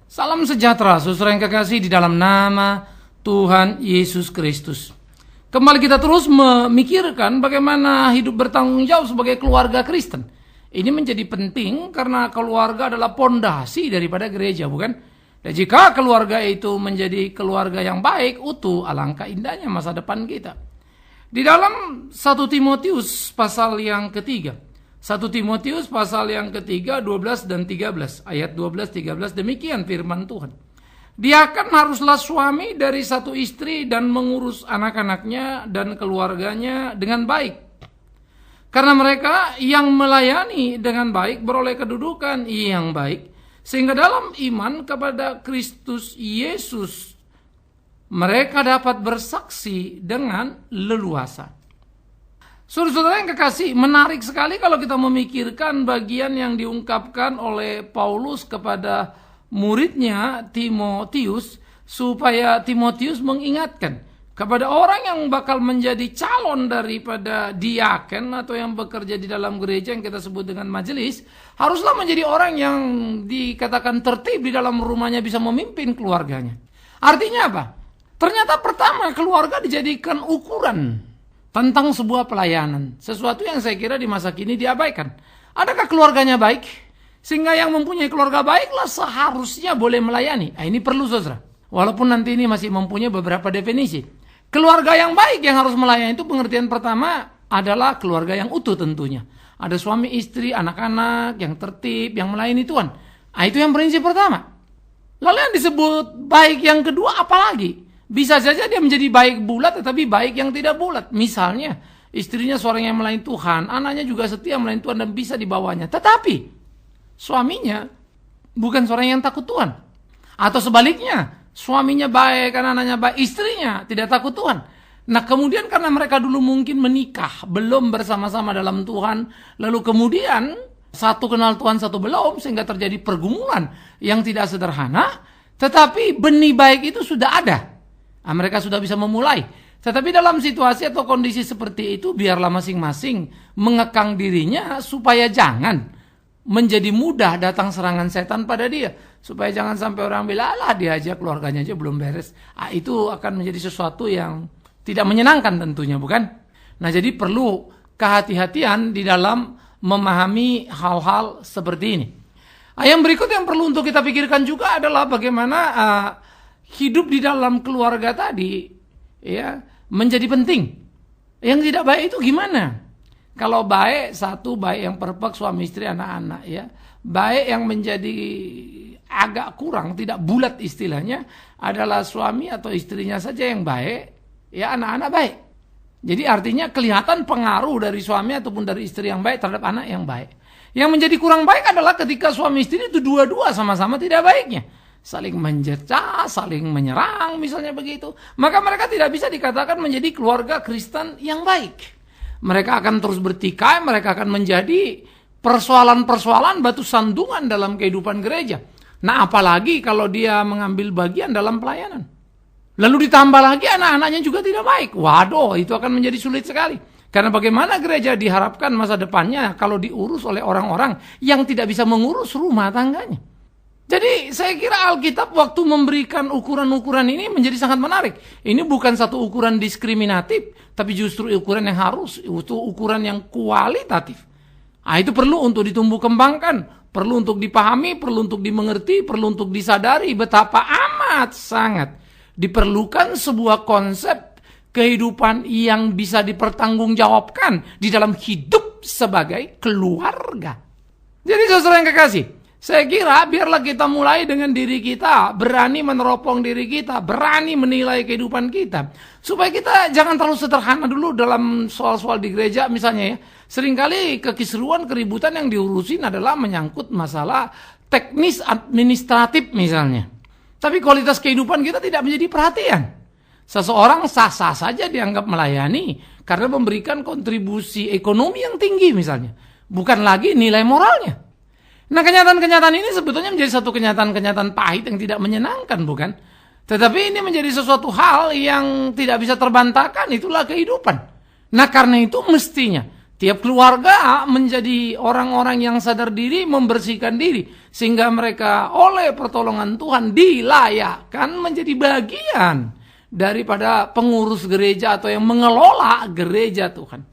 Salam sejahtera, saudara yang kekasih di dalam nama Tuhan Yesus Kristus. Kembali kita terus memikirkan bagaimana hidup bertanggung jawab sebagai keluarga Kristen. Ini menjadi penting karena keluarga adalah pondasi daripada gereja, bukan? Dan jika keluarga itu menjadi keluarga yang baik, utuh, alangkah indahnya masa depan kita. Di dalam 1 Timotius pasal yang ketiga, 1 Timotius pasal yang ketiga 12 dan 13, ayat 12-13 demikian firman Tuhan. Diakan haruslah suami dari satu istri dan mengurus anak-anaknya dan keluarganya dengan baik. Karena mereka yang melayani dengan baik beroleh kedudukan yang baik, sehingga dalam iman kepada Kristus Yesus mereka dapat bersaksi dengan leluasa. Saudara-saudara yang kekasih, menarik sekali kalau kita memikirkan bagian yang diungkapkan oleh Paulus kepada muridnya Timotius, supaya Timotius mengingatkan kepada orang yang bakal menjadi calon daripada diaken atau yang bekerja di dalam gereja yang kita sebut dengan majelis, haruslah menjadi orang yang dikatakan tertib di dalam rumahnya, bisa memimpin keluarganya. Artinya apa? Ternyata pertama, keluarga dijadikan ukuran tentang sebuah pelayanan. Sesuatu yang saya kira di masa kini diabaikan. Adakah keluarganya baik? Sehingga yang mempunyai keluarga baiklah seharusnya boleh melayani. Ini perlu, saudara. Walaupun nanti ini masih mempunyai beberapa definisi. Keluarga yang baik yang harus melayani itu pengertian pertama adalah keluarga yang utuh tentunya. Ada suami, istri, anak-anak yang tertib, yang melayani Tuhan. Itu yang prinsip pertama. Lalu yang disebut baik yang kedua apalagi? Bisa saja dia menjadi baik bulat tetapi baik yang tidak bulat. Misalnya istrinya seorang yang melayani Tuhan, anaknya juga setia melayani Tuhan dan bisa dibawanya. Tetapi suaminya bukan seorang yang takut Tuhan. Atau sebaliknya, suaminya baik, anak-anaknya baik, istrinya tidak takut Tuhan. Nah kemudian karena mereka dulu mungkin menikah, belum bersama-sama dalam Tuhan, lalu kemudian satu kenal Tuhan, satu belum, sehingga terjadi pergumulan yang tidak sederhana. Tetapi benih baik itu sudah ada. Mereka sudah bisa memulai. Tetapi dalam situasi atau kondisi seperti itu, biarlah masing-masing mengekang dirinya supaya jangan menjadi mudah datang serangan setan pada dia. Supaya jangan sampai orang bilang, alah dia aja keluarganya aja belum beres. Itu akan menjadi sesuatu yang tidak menyenangkan tentunya, bukan? Nah jadi perlu kehati-hatian di dalam memahami hal-hal seperti ini. Yang berikut yang perlu untuk kita pikirkan juga adalah bagaimana hidup di dalam keluarga tadi ya menjadi penting. Yang tidak baik itu gimana? Kalau baik, satu baik yang perfect suami istri anak-anak ya. Baik yang menjadi agak kurang, tidak bulat istilahnya adalah suami atau istrinya saja yang baik, ya anak-anak baik. Jadi artinya kelihatan pengaruh dari suami ataupun dari istri yang baik terhadap anak yang baik. Yang menjadi kurang baik adalah ketika suami istri itu dua-dua sama-sama tidak baiknya. Saling mencerca, saling menyerang misalnya begitu. Maka mereka tidak bisa dikatakan menjadi keluarga Kristen yang baik. Mereka akan terus bertikai, mereka akan menjadi persoalan-persoalan batu sandungan dalam kehidupan gereja. Nah apalagi kalau dia mengambil bagian dalam pelayanan. Lalu ditambah lagi anak-anaknya juga tidak baik. Waduh, itu akan menjadi sulit sekali. Karena bagaimana gereja diharapkan masa depannya kalau diurus oleh orang-orang yang tidak bisa mengurus rumah tangganya. Jadi saya kira Alkitab waktu memberikan ukuran-ukuran ini menjadi sangat menarik. Ini bukan satu ukuran diskriminatif, tapi justru ukuran yang harus, itu ukuran yang kualitatif. Itu perlu untuk ditumbuh kembangkan, perlu untuk dipahami, perlu untuk dimengerti, perlu untuk disadari betapa amat sangat diperlukan sebuah konsep kehidupan yang bisa dipertanggungjawabkan di dalam hidup sebagai keluarga. Jadi saudara yang kekasih, saya kira biarlah kita mulai dengan diri kita, berani meneropong diri kita, berani menilai kehidupan kita. Supaya kita jangan terlalu sederhana dulu dalam soal-soal di gereja misalnya ya. Seringkali kekisruan, keributan yang diurusin adalah menyangkut masalah teknis administratif misalnya. Tapi kualitas kehidupan kita tidak menjadi perhatian. Seseorang sah-sah saja dianggap melayani karena memberikan kontribusi ekonomi yang tinggi misalnya. Bukan lagi nilai moralnya. Nah kenyataan-kenyataan ini sebetulnya menjadi satu kenyataan-kenyataan pahit yang tidak menyenangkan, bukan? Tetapi ini menjadi sesuatu hal yang tidak bisa terbantahkan, itulah kehidupan. Nah karena itu mestinya Tiap keluarga menjadi orang-orang yang sadar diri, membersihkan diri. Sehingga mereka oleh pertolongan Tuhan dilayakkan menjadi bagian daripada pengurus gereja atau yang mengelola gereja Tuhan.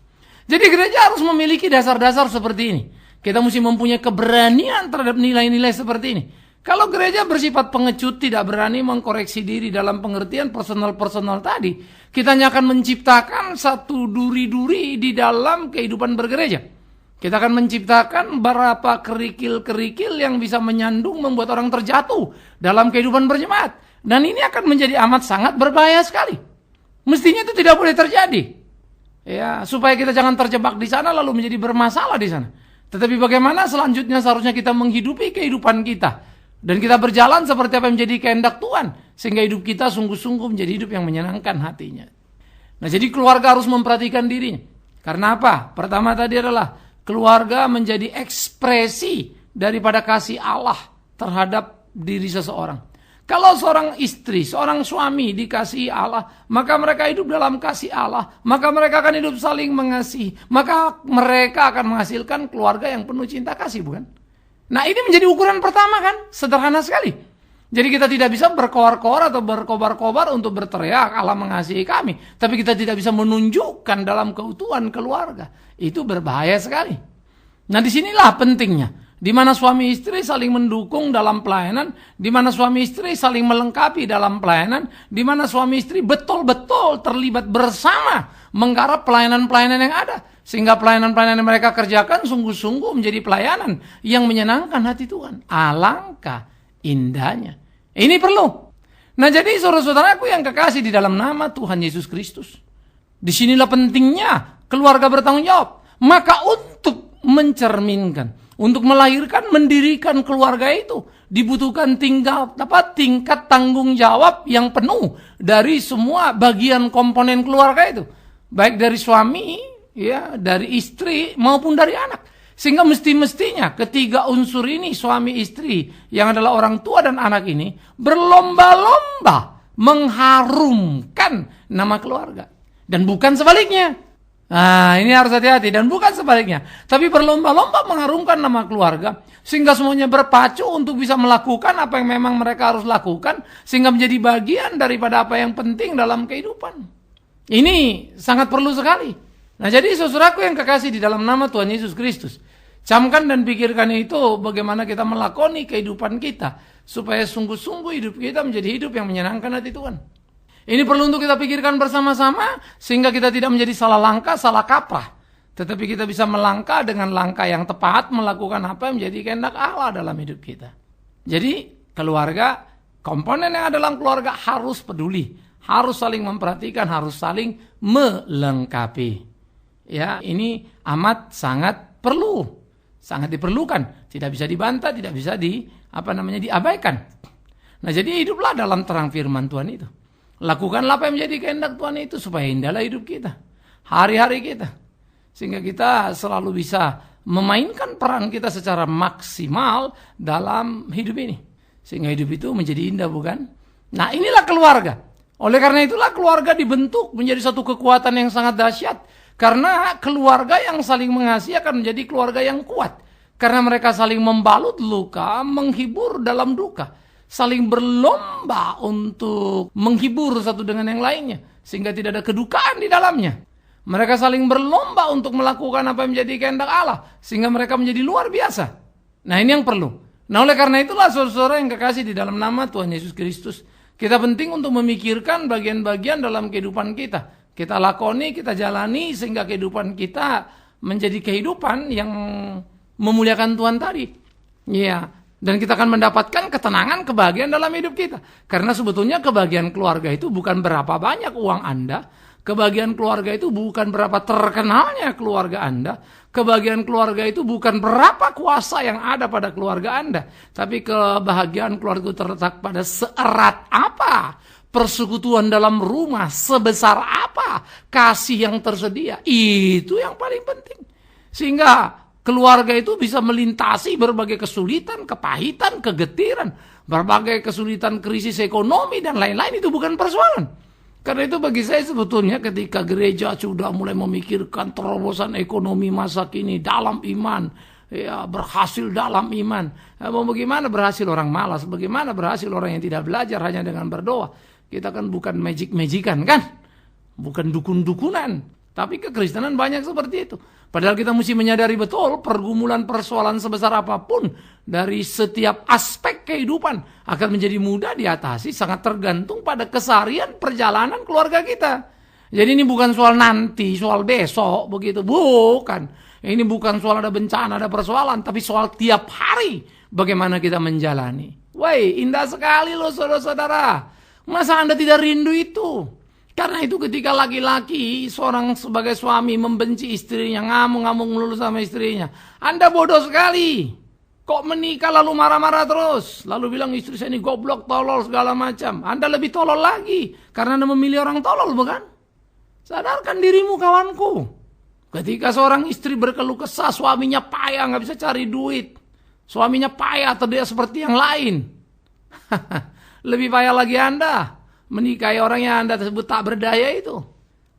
Jadi gereja harus memiliki dasar-dasar seperti ini. Kita mesti mempunyai keberanian terhadap nilai-nilai seperti ini. Kalau gereja bersifat pengecut, tidak berani mengkoreksi diri dalam pengertian personal-personal tadi, kita hanya akan menciptakan satu duri-duri di dalam kehidupan bergereja. Kita akan menciptakan beberapa kerikil-kerikil yang bisa menyandung, membuat orang terjatuh dalam kehidupan berjemaat. Dan ini akan menjadi amat sangat berbahaya sekali. Mestinya itu tidak boleh terjadi. Ya, supaya kita jangan terjebak di sana lalu menjadi bermasalah di sana. Tetapi bagaimana selanjutnya seharusnya kita menghidupi kehidupan kita. Dan kita berjalan seperti apa yang menjadi kehendak Tuhan. Sehingga hidup kita sungguh-sungguh menjadi hidup yang menyenangkan hatinya. Nah, jadi keluarga harus memperhatikan dirinya. Karena apa? Pertama tadi adalah keluarga menjadi ekspresi daripada kasih Allah terhadap diri seseorang. Kalau seorang istri, seorang suami dikasihi Allah, maka mereka hidup dalam kasih Allah. Maka mereka akan hidup saling mengasihi. Maka mereka akan menghasilkan keluarga yang penuh cinta kasih, bukan? Nah, ini menjadi ukuran pertama kan? Sederhana sekali. Jadi kita tidak bisa berkoar-koar atau berkobar-kobar untuk berteriak Allah mengasihi kami. Tapi kita tidak bisa menunjukkan dalam keutuhan keluarga. Itu berbahaya sekali. Nah, disinilah pentingnya. Di mana suami istri saling mendukung dalam pelayanan. Di mana suami istri saling melengkapi dalam pelayanan. Di mana suami istri betul-betul terlibat bersama menggarap pelayanan-pelayanan yang ada. Sehingga pelayanan-pelayanan yang mereka kerjakan sungguh-sungguh menjadi pelayanan yang menyenangkan hati Tuhan. Alangkah indahnya. Ini perlu. Nah, jadi saudara-saudaraku yang kekasih di dalam nama Tuhan Yesus Kristus. Disinilah pentingnya keluarga bertanggung jawab. Maka untuk mencerminkan, untuk melahirkan, mendirikan keluarga itu, dibutuhkan tingkat tanggung jawab yang penuh dari semua bagian komponen keluarga itu. Baik dari suami, ya, dari istri maupun dari anak. Sehingga mestinya ketiga unsur ini, suami istri yang adalah orang tua dan anak ini, berlomba-lomba mengharumkan nama keluarga. Dan bukan sebaliknya. Nah, ini harus hati-hati. Dan bukan sebaliknya. Tapi berlomba-lomba mengharumkan nama keluarga. Sehingga semuanya berpacu untuk bisa melakukan apa yang memang mereka harus lakukan. Sehingga menjadi bagian daripada apa yang penting dalam kehidupan. Ini sangat perlu sekali. Nah, jadi saudaraku yang kekasih di dalam nama Tuhan Yesus Kristus, camkan dan pikirkan itu bagaimana kita melakoni kehidupan kita supaya sungguh-sungguh hidup kita menjadi hidup yang menyenangkan hati Tuhan. Ini perlu untuk kita pikirkan bersama-sama sehingga kita tidak menjadi salah langkah, salah kaprah, tetapi kita bisa melangkah dengan langkah yang tepat, melakukan apa yang menjadi kehendak Allah dalam hidup kita. Jadi keluarga, komponen yang ada dalam keluarga harus peduli, harus saling memperhatikan, harus saling melengkapi. Ya, ini amat sangat perlu, sangat diperlukan, tidak bisa dibantah, tidak bisa diabaikan. Nah, jadi hiduplah dalam terang firman Tuhan itu. Lakukanlah apa yang menjadi kehendak Tuhan itu supaya indahlah hidup kita, hari-hari kita, sehingga kita selalu bisa memainkan peran kita secara maksimal dalam hidup ini, sehingga hidup itu menjadi indah, bukan? Nah, inilah keluarga. Oleh karena itulah keluarga dibentuk menjadi satu kekuatan yang sangat dahsyat. Karena keluarga yang saling mengasihi akan menjadi keluarga yang kuat. Karena mereka saling membalut luka, menghibur dalam duka. Saling berlomba untuk menghibur satu dengan yang lainnya. Sehingga tidak ada kedukaan di dalamnya. Mereka saling berlomba untuk melakukan apa yang menjadi kehendak Allah. Sehingga mereka menjadi luar biasa. Nah, ini yang perlu. Nah, oleh karena itulah saudara-saudara yang kekasih di dalam nama Tuhan Yesus Kristus. Kita penting untuk memikirkan bagian-bagian dalam kehidupan kita. Kita lakoni, kita jalani sehingga kehidupan kita menjadi kehidupan yang memuliakan Tuhan tadi. Iya, dan kita akan mendapatkan ketenangan, kebahagiaan dalam hidup kita. Karena sebetulnya kebahagiaan keluarga itu bukan berapa banyak uang Anda. Kebahagiaan keluarga itu bukan berapa terkenalnya keluarga Anda. Kebahagiaan keluarga itu bukan berapa kuasa yang ada pada keluarga Anda. Tapi kebahagiaan keluarga itu terletak pada seerat apa persekutuan dalam rumah, sebesar apa kasih yang tersedia. Itu yang paling penting. Sehingga keluarga itu bisa melintasi berbagai kesulitan, kepahitan, kegetiran, berbagai kesulitan krisis ekonomi dan lain-lain. Itu bukan persoalan. Karena itu bagi saya sebetulnya ketika gereja sudah mulai memikirkan terobosan ekonomi masa kini dalam iman, ya berhasil dalam iman. Mau bagaimana berhasil orang malas, bagaimana berhasil orang yang tidak belajar hanya dengan berdoa. Kita kan bukan magic-magican kan, bukan dukun-dukunan. Tapi kekristenan banyak seperti itu. Padahal kita mesti menyadari betul pergumulan persoalan sebesar apapun dari setiap aspek kehidupan akan menjadi mudah diatasi sangat tergantung pada keseharian perjalanan keluarga kita. Jadi ini bukan soal nanti, soal besok begitu, bukan. Ini bukan soal ada bencana, ada persoalan, tapi soal tiap hari bagaimana kita menjalani. Wah, indah sekali loh saudara-saudara. Masa Anda tidak rindu itu? Karena itu ketika laki-laki seorang sebagai suami membenci istrinya, ngamuk-ngamuk melulu sama istrinya. Anda bodoh sekali. Kok menikah lalu marah-marah terus? Lalu bilang istri saya ini goblok, tolol, segala macam. Anda lebih tolol lagi. Karena Anda memilih orang tolol, bukan? Sadarkan dirimu kawanku. Ketika seorang istri berkeluh kesah, suaminya payah, nggak bisa cari duit. Suaminya payah atau dia seperti yang lain. Lebih payah lagi Anda menikahi orang yang Anda tersebut tak berdaya itu.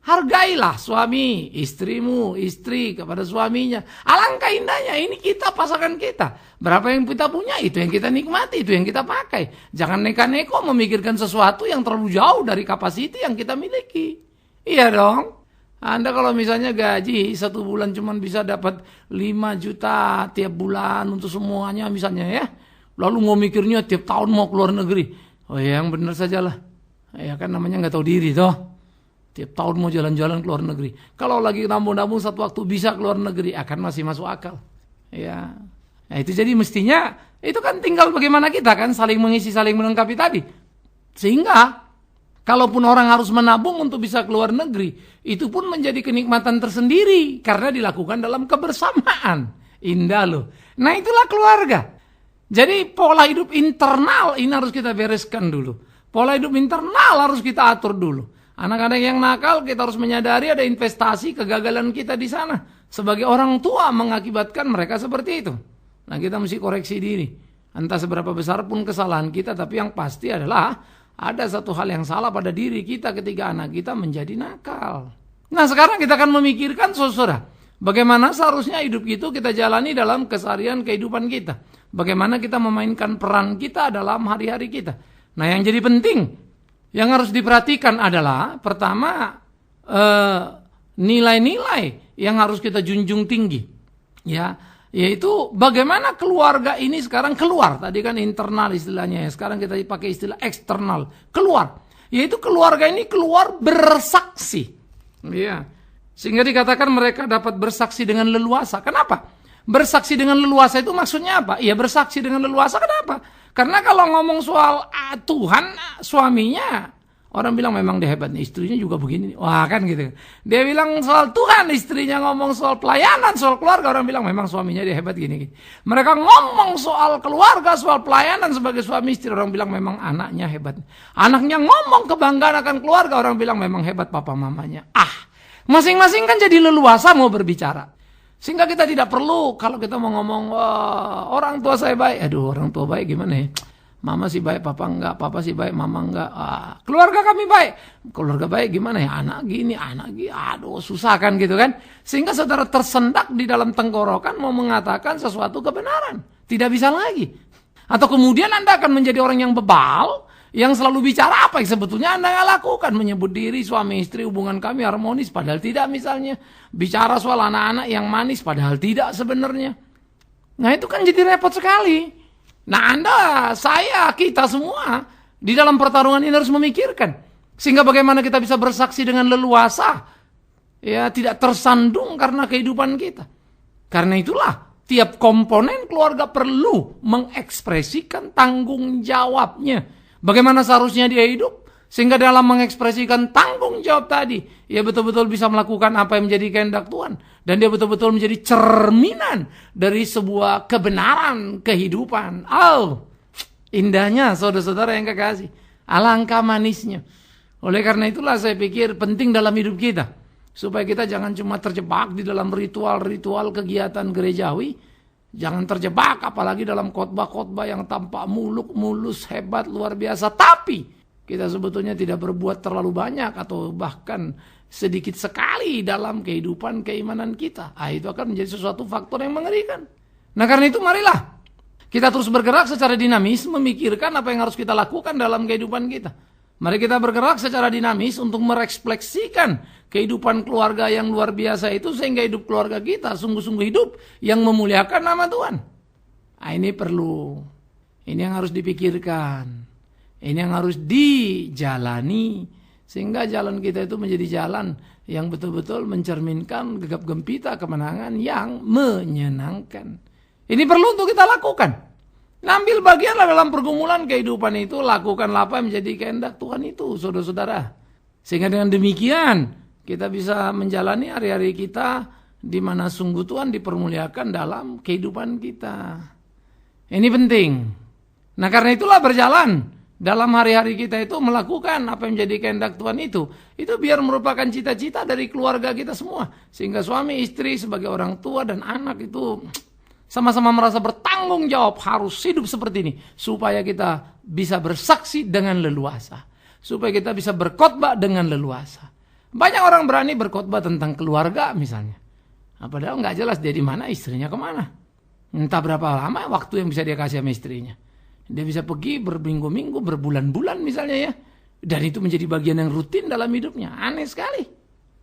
Hargailah suami, istrimu, istri kepada suaminya. Alangkah indahnya, ini kita pasangan kita. Berapa yang kita punya, itu yang kita nikmati, itu yang kita pakai. Jangan neko-neko memikirkan sesuatu yang terlalu jauh dari kapasiti yang kita miliki. Iya dong. Anda kalau misalnya gaji 1 bulan cuma bisa dapat 5 juta tiap bulan untuk semuanya misalnya ya. Lalu mau mikirnya tiap tahun mau keluar negeri. Oh ya, yang benar sajalah. Ya kan namanya nggak tahu diri toh. Tiap tahun mau jalan-jalan keluar negeri. Kalau lagi nabung-nabung satu waktu bisa keluar negeri akan masih masuk akal. Ya. Nah itu jadi mestinya itu kan tinggal bagaimana kita kan saling mengisi, saling melengkapi tadi. Sehingga kalaupun orang harus menabung untuk bisa keluar negeri, itu pun menjadi kenikmatan tersendiri karena dilakukan dalam kebersamaan. Indah loh. Nah itulah keluarga. Jadi pola hidup internal ini harus kita bereskan dulu. Pola hidup internal harus kita atur dulu. Anak-anak yang nakal kita harus menyadari ada investasi kegagalan kita di sana. Sebagai orang tua mengakibatkan mereka seperti itu. Nah kita mesti koreksi diri. Entah seberapa besar pun kesalahan kita, tapi yang pasti adalah ada satu hal yang salah pada diri kita ketika anak kita menjadi nakal. Nah sekarang kita akan memikirkan saudara, bagaimana seharusnya hidup itu kita jalani dalam keseharian kehidupan kita. Bagaimana kita memainkan peran kita dalam hari-hari kita. Nah yang jadi penting, yang harus diperhatikan adalah pertama nilai-nilai yang harus kita junjung tinggi. Ya, yaitu bagaimana keluarga ini sekarang keluar. Tadi kan internal istilahnya ya, sekarang kita pakai istilah eksternal. Keluar, yaitu keluarga ini keluar bersaksi. Ya, sehingga dikatakan mereka dapat bersaksi dengan leluasa. Kenapa? Bersaksi dengan leluasa itu maksudnya apa? Ya bersaksi dengan leluasa kenapa? Karena kalau ngomong soal Tuhan suaminya, orang bilang memang dia hebat nih, istrinya juga begini. Wah kan gitu. Dia bilang soal Tuhan, istrinya ngomong soal pelayanan, soal keluarga, orang bilang memang suaminya dia hebat gini. Mereka ngomong soal keluarga, soal pelayanan sebagai suami istri, orang bilang memang anaknya hebat. Anaknya ngomong kebanggaan akan keluarga, orang bilang memang hebat papa mamanya. Masing-masing kan jadi leluasa mau berbicara. Sehingga kita tidak perlu kalau kita mau ngomong orang tua saya baik. Aduh orang tua baik gimana ya? Mama sih baik, papa enggak. Papa sih baik, mama enggak. Keluarga kami baik. Keluarga baik gimana ya? Anak gini. Aduh susah kan gitu kan. Sehingga saudara tersendak di dalam tenggorokan mau mengatakan sesuatu kebenaran. Tidak bisa lagi. Atau kemudian Anda akan menjadi orang yang bebal. Yang selalu bicara apa yang sebetulnya Anda nggak lakukan. Menyebut diri suami istri hubungan kami harmonis. Padahal tidak misalnya. Bicara soal anak-anak yang manis. Padahal tidak sebenarnya. Nah itu kan jadi repot sekali. Nah Anda, saya, kita semua. Di dalam pertarungan ini harus memikirkan. Sehingga bagaimana kita bisa bersaksi dengan leluasa. Ya tidak tersandung karena kehidupan kita. Karena itulah. Tiap komponen keluarga perlu mengekspresikan tanggung jawabnya. Bagaimana seharusnya dia hidup? Sehingga dalam mengekspresikan tanggung jawab tadi, ia betul-betul bisa melakukan apa yang menjadi kehendak Tuhan. Dan dia betul-betul menjadi cerminan dari sebuah kebenaran kehidupan. Indahnya saudara-saudara yang kekasih. Alangkah manisnya. Oleh karena itulah saya pikir penting dalam hidup kita. Supaya kita jangan cuma terjebak di dalam ritual-ritual kegiatan gerejawi. Jangan terjebak apalagi dalam khotbah-khotbah yang tampak muluk, mulus, hebat, luar biasa. Tapi Kita sebetulnya tidak berbuat terlalu banyak atau bahkan sedikit sekali dalam kehidupan keimanan kita. Itu akan menjadi sesuatu faktor yang mengerikan. Nah karena itu marilah kita terus bergerak secara dinamis, memikirkan apa yang harus kita lakukan dalam kehidupan kita. Mari kita bergerak secara dinamis untuk merefleksikan kehidupan keluarga yang luar biasa itu, sehingga hidup keluarga kita sungguh-sungguh hidup yang memuliakan nama Tuhan. Ini perlu, ini yang harus dipikirkan, ini yang harus dijalani, sehingga jalan kita itu menjadi jalan yang betul-betul mencerminkan gegap gempita kemenangan yang menyenangkan. Ini perlu untuk kita lakukan. Ambil bagianlah dalam pergumulan kehidupan itu, lakukanlah apa yang menjadi kehendak Tuhan itu, saudara-saudara. Sehingga dengan demikian kita bisa menjalani hari-hari kita di mana sungguh Tuhan dipermuliakan dalam kehidupan kita. Ini penting. Nah karena itulah berjalan dalam hari-hari kita itu melakukan apa yang menjadi kehendak Tuhan itu biar merupakan cita-cita dari keluarga kita semua. Sehingga suami istri sebagai orang tua dan anak itu sama-sama merasa bertanggung jawab harus hidup seperti ini. Supaya kita bisa bersaksi dengan leluasa. Supaya kita bisa berkhotbah dengan leluasa. Banyak orang berani berkhotbah tentang keluarga misalnya. Padahal nggak jelas dia di mana, istrinya kemana. Entah berapa lama waktu yang bisa dia kasih sama istrinya. Dia bisa pergi berminggu-minggu, berbulan-bulan misalnya ya. Dan itu menjadi bagian yang rutin dalam hidupnya. Aneh sekali.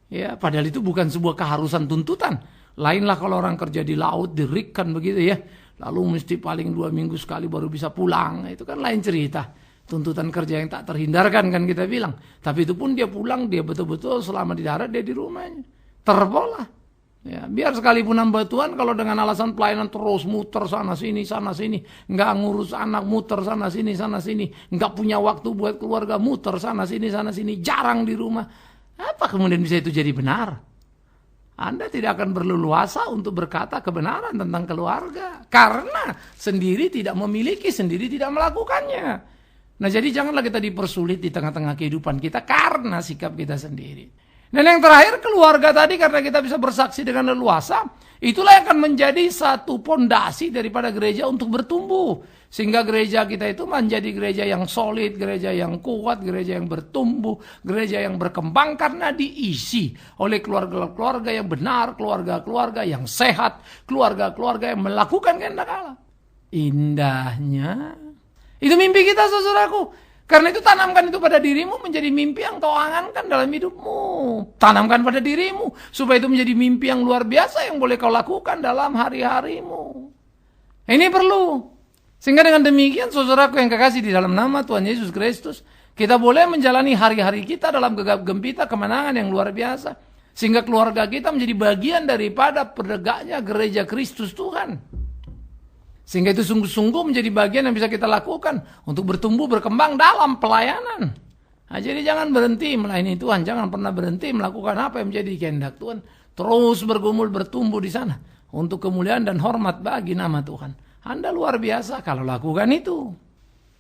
Ya, padahal itu bukan sebuah keharusan tuntutan. Lainlah kalau orang kerja di laut, di rig kan begitu ya. Lalu mesti paling 2 minggu sekali baru bisa pulang. Itu kan lain cerita. Tuntutan kerja yang tak terhindarkan kan kita bilang. Tapi itu pun dia pulang, dia betul-betul selama di darat dia di rumahnya. Terpola. Ya, biar sekalipun hamba Tuhan kalau dengan alasan pelayanan terus muter sana sini, nggak ngurus anak muter sana sini, nggak punya waktu buat keluarga muter sana sini, jarang di rumah. Apa kemudian bisa itu jadi benar? Anda tidak akan berleluasa untuk berkata kebenaran tentang keluarga. Karena sendiri tidak memiliki, sendiri tidak melakukannya. Nah jadi janganlah kita dipersulit di tengah-tengah kehidupan kita karena sikap kita sendiri. Dan yang terakhir keluarga tadi karena kita bisa bersaksi dengan leluasa. Itulah yang akan menjadi satu pondasi daripada gereja untuk bertumbuh. Sehingga gereja kita itu menjadi gereja yang solid, gereja yang kuat, gereja yang bertumbuh, gereja yang berkembang karena diisi oleh keluarga-keluarga yang benar, keluarga-keluarga yang sehat, keluarga-keluarga yang melakukan kehendak Allah. Indahnya. Itu mimpi kita saudaraku. Karena itu tanamkan itu pada dirimu menjadi mimpi yang kau angankan dalam hidupmu. Tanamkan pada dirimu supaya itu menjadi mimpi yang luar biasa yang boleh kau lakukan dalam hari-harimu. Ini perlu. Sehingga dengan demikian saudaraku yang kekasih di dalam nama Tuhan Yesus Kristus, kita boleh menjalani hari-hari kita dalam gegap gempita kemenangan yang luar biasa. Sehingga keluarga kita menjadi bagian daripada berdegaknya gereja Kristus Tuhan. Sehingga itu sungguh-sungguh menjadi bagian yang bisa kita lakukan untuk bertumbuh, berkembang dalam pelayanan. Nah, jadi jangan berhenti melayani Tuhan, jangan pernah berhenti melakukan apa yang menjadi kehendak Tuhan. Terus bergumul, bertumbuh di sana untuk kemuliaan dan hormat bagi nama Tuhan. Anda luar biasa kalau lakukan itu.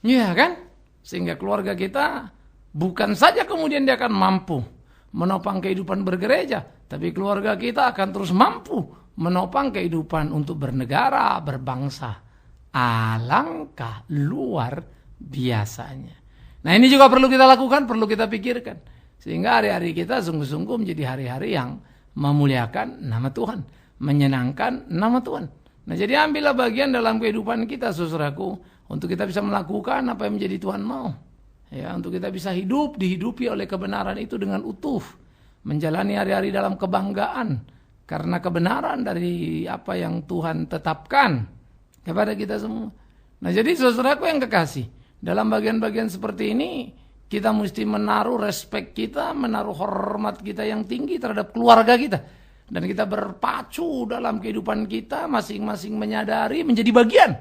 Iya kan? Sehingga keluarga kita bukan saja kemudian dia akan mampu menopang kehidupan bergereja, tapi keluarga kita akan terus mampu menopang kehidupan untuk bernegara, berbangsa. Alangkah luar biasanya. Nah ini juga perlu kita lakukan, perlu kita pikirkan. Sehingga hari-hari kita sungguh-sungguh menjadi hari-hari yang memuliakan nama Tuhan. Menyenangkan nama Tuhan. Nah jadi ambillah bagian dalam kehidupan kita saudaraku. Untuk kita bisa melakukan apa yang menjadi Tuhan mau. Ya, untuk kita bisa hidup, dihidupi oleh kebenaran itu dengan utuh. Menjalani hari-hari dalam kebanggaan. Karena kebenaran dari apa yang Tuhan tetapkan kepada kita semua. Nah jadi saudaraku yang kekasih, dalam bagian-bagian seperti ini, kita mesti menaruh respek kita, menaruh hormat kita yang tinggi terhadap keluarga kita. Dan kita berpacu dalam kehidupan kita, masing-masing menyadari menjadi bagian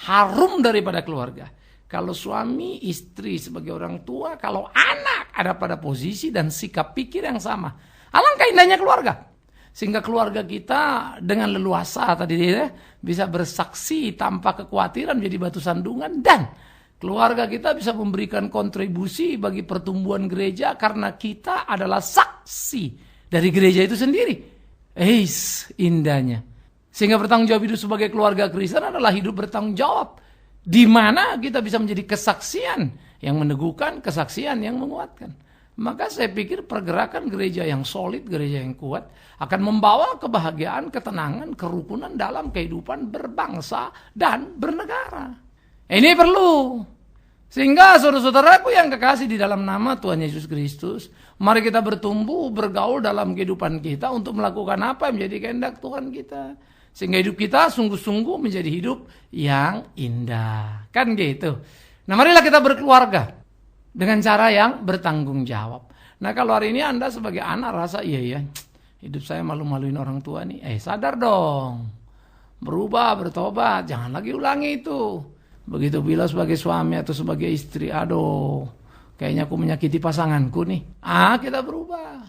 harum daripada keluarga. Kalau suami, istri sebagai orang tua, kalau anak ada pada posisi dan sikap pikir yang sama. Alangkah indahnya keluarga. Sehingga keluarga kita dengan leluasa tadi ya, bisa bersaksi tanpa kekhawatiran menjadi batu sandungan. Dan keluarga kita bisa memberikan kontribusi bagi pertumbuhan gereja karena kita adalah saksi dari gereja itu sendiri. Indahnya. Sehingga bertanggung jawab hidup sebagai keluarga Kristen adalah hidup bertanggung jawab. Di mana kita bisa menjadi kesaksian yang meneguhkan, kesaksian yang menguatkan. Maka saya pikir pergerakan gereja yang solid, gereja yang kuat akan membawa kebahagiaan, ketenangan, kerukunan dalam kehidupan berbangsa dan bernegara. Ini perlu. Sehingga saudara-saudaraku yang kekasih di dalam nama Tuhan Yesus Kristus, mari kita bertumbuh, bergaul dalam kehidupan kita untuk melakukan apa yang menjadi kehendak Tuhan kita. Sehingga hidup kita sungguh-sungguh menjadi hidup yang indah. Kan gitu. Nah, marilah kita berkeluarga dengan cara yang bertanggung jawab. Nah, kalau hari ini Anda sebagai anak rasa iya hidup saya malu-maluin orang tua nih. Sadar dong. Berubah, bertobat, jangan lagi ulangi itu. Begitu bila sebagai suami atau sebagai istri, aduh, kayaknya aku menyakiti pasanganku nih. Kita berubah.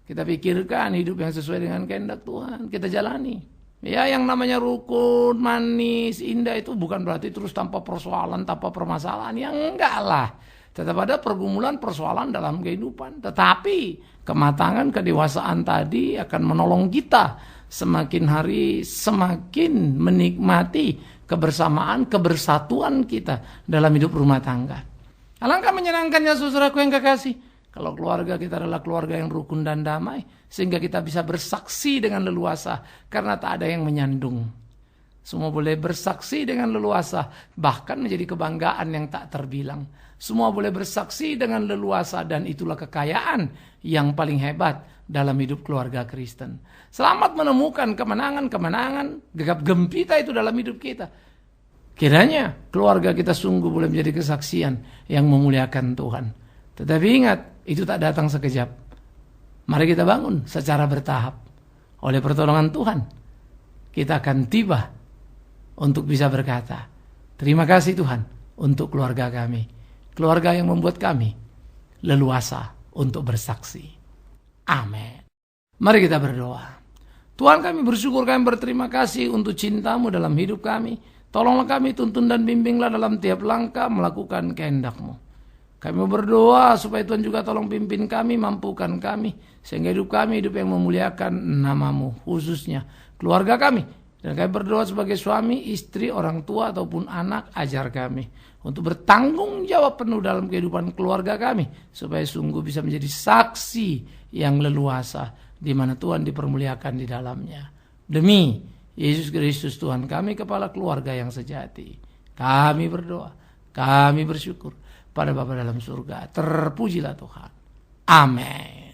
Kita pikirkan hidup yang sesuai dengan kehendak Tuhan, kita jalani. Ya, yang namanya rukun, manis, indah itu bukan berarti terus tanpa persoalan, tanpa permasalahan. Ya enggak lah. Tetap ada pergumulan, persoalan dalam kehidupan. Tetapi kematangan, kedewasaan tadi akan menolong kita semakin hari semakin menikmati kebersamaan, kebersatuan kita dalam hidup rumah tangga. Alangkah menyenangkannya saudaraku yang kekasih, kalau keluarga kita adalah keluarga yang rukun dan damai, sehingga kita bisa bersaksi dengan leluasa karena tak ada yang menyandung. Semua boleh bersaksi dengan leluasa, bahkan menjadi kebanggaan yang tak terbilang. Semua boleh bersaksi dengan leluasa dan itulah kekayaan yang paling hebat dalam hidup keluarga Kristen. Selamat menemukan kemenangan-kemenangan, gegap gempita itu dalam hidup kita. Kiranya keluarga kita sungguh boleh menjadi kesaksian yang memuliakan Tuhan. Tetapi ingat, itu tak datang sekejap. Mari kita bangun secara bertahap. Oleh pertolongan Tuhan, kita akan tiba untuk bisa berkata, terima kasih Tuhan untuk keluarga kami. Keluarga yang membuat kami leluasa untuk bersaksi. Amin. Mari kita berdoa. Tuhan, kami bersyukur, kami berterima kasih untuk cinta-Mu dalam hidup kami. Tolonglah kami, tuntun dan bimbinglah dalam tiap langkah melakukan kehendak-Mu. Kami berdoa supaya Tuhan juga tolong pimpin kami, mampukan kami, sehingga hidup kami hidup yang memuliakan nama-Mu, khususnya keluarga kami. Dan kami berdoa sebagai suami, istri, orang tua ataupun anak, ajar kami untuk bertanggung jawab penuh dalam kehidupan keluarga kami, supaya sungguh bisa menjadi saksi yang leluasa di mana Tuhan dipermuliakan di dalamnya. Demi Yesus Kristus Tuhan kami, kepala keluarga yang sejati, kami berdoa, kami bersyukur pada Bapa dalam surga. Terpujilah Tuhan. Amin.